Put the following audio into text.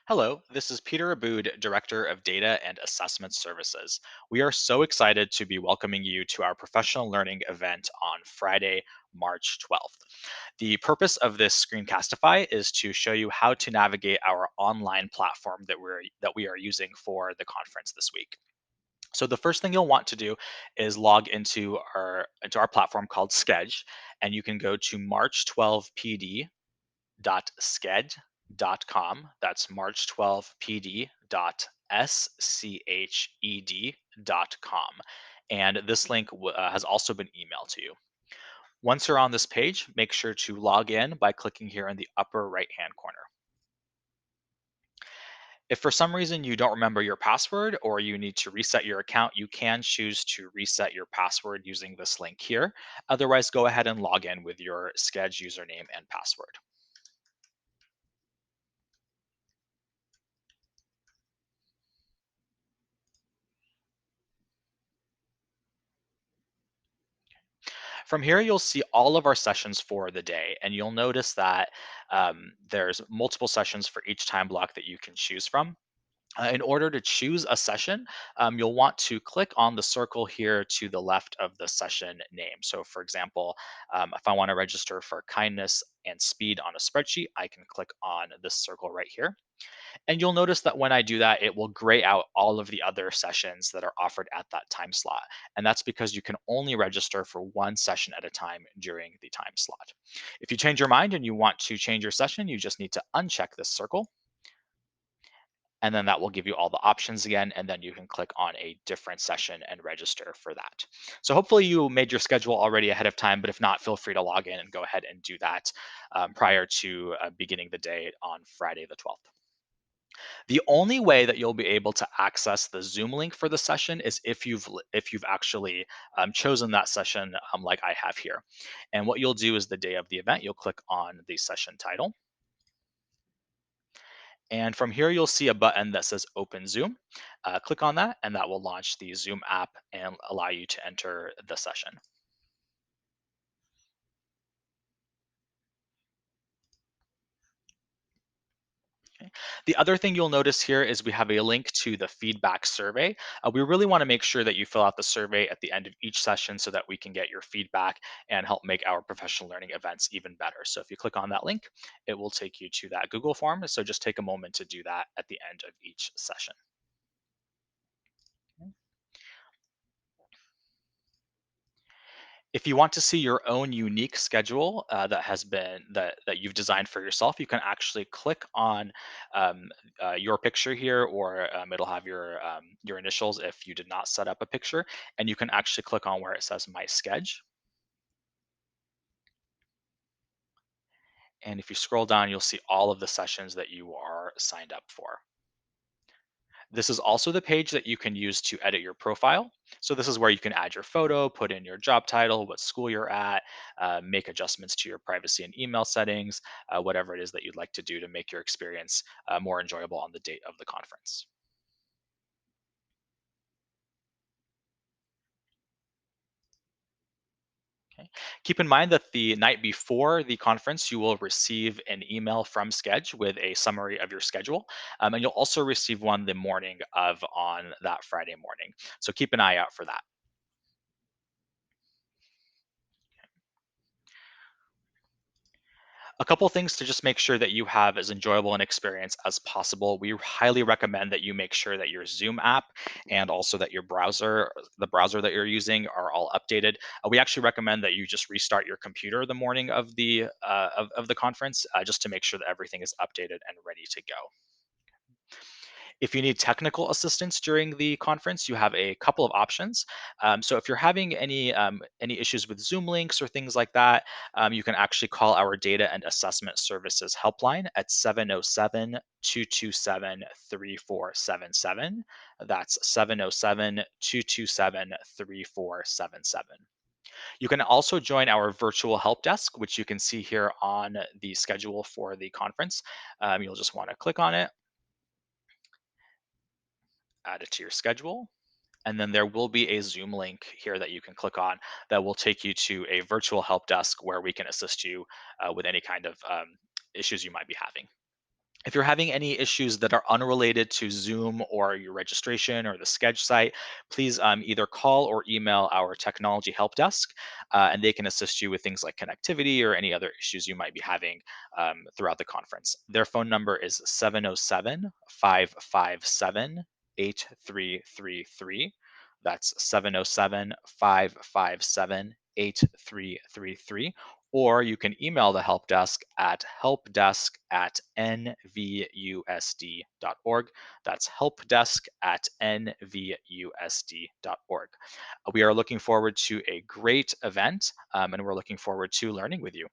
Hello, this is Peter Aboud, Director of Data and Assessment Services. We are so excited to be welcoming you to our professional learning event on Friday, March 12th. The purpose of this Screencastify is to show you how to navigate our online platform that we are using for the conference this week. So the first thing you'll want to do is log into our platform called Sched, and you can go to march12pd.sched.com. That's march12pd.sched.com. And this link has also been emailed to you. Once you're on this page, make sure to log in by clicking here in the upper right hand corner. If for some reason you don't remember your password or you need to reset your account, you can choose to reset your password using this link here. Otherwise, go ahead and log in with your Sched username and password. From here, you'll see all of our sessions for the day, and you'll notice that there's multiple sessions for each time block that you can choose from. In order to choose a session, you'll want to click on the circle here to the left of the session name. So, for example, if I want to register for kindness and speed on a spreadsheet, I can click on this circle right here. And you'll notice that when I do that, it will gray out all of the other sessions that are offered at that time slot. And that's because you can only register for one session at a time during the time slot. If you change your mind and you want to change your session, you just need to uncheck this circle. And then that will give you all the options again. And then you can click on a different session and register for that. So hopefully you made your schedule already ahead of time, but if not, feel free to log in and go ahead and do that prior to beginning the day on Friday the 12th. The only way that you'll be able to access the Zoom link for the session is if you've actually chosen that session like I have here. And what you'll do is the day of the event, you'll click on the session title. And from here, you'll see a button that says Open Zoom. Click on that, and that will launch the Zoom app and allow you to enter the session. Okay. The other thing you'll notice here is we have a link to the feedback survey. We really want to make sure that you fill out the survey at the end of each session so that we can get your feedback and help make our professional learning events even better. So if you click on that link, it will take you to that Google form. So just take a moment to do that at the end of each session. If you want to see your own unique schedule that you've designed for yourself, you can actually click on your picture here, or it'll have your initials if you did not set up a picture, and you can actually click on where it says My Schedule. And if you scroll down, you'll see all of the sessions that you are signed up for. This is also the page that you can use to edit your profile. So this is where you can add your photo, put in your job title, what school you're at, make adjustments to your privacy and email settings, whatever it is that you'd like to do to make your experience more enjoyable on the date of the conference. Okay. Keep in mind that the night before the conference, you will receive an email from Sched with a summary of your schedule. And you'll also receive one the morning of on that Friday morning. So keep an eye out for that. A couple things to just make sure that you have as enjoyable an experience as possible. We highly recommend that you make sure that your Zoom app and also that the browser that you're using, are all updated. We actually recommend that you just restart your computer the morning of the conference, just to make sure that everything is updated and ready to go. If you need technical assistance during the conference, you have a couple of options. So if you're having any issues with Zoom links or things like that, you can actually call our Data and Assessment Services helpline at 707-227-3477. That's 707-227-3477. You can also join our virtual help desk, which you can see here on the schedule for the conference. You'll just want to click on it, add it to your schedule, and then there will be a Zoom link here that you can click on that will take you to a virtual help desk where we can assist you with any kind of issues you might be having. If you're having any issues that are unrelated to Zoom or your registration or the Sched site, please either call or email our technology help desk, and they can assist you with things like connectivity or any other issues you might be having throughout the conference. Their phone number is 707 557 8333. That's 707 557 8333. Or you can email the help desk at helpdesk@nvusd.org. That's helpdesk@nvusd.org. We are looking forward to a great event, and we're looking forward to learning with you.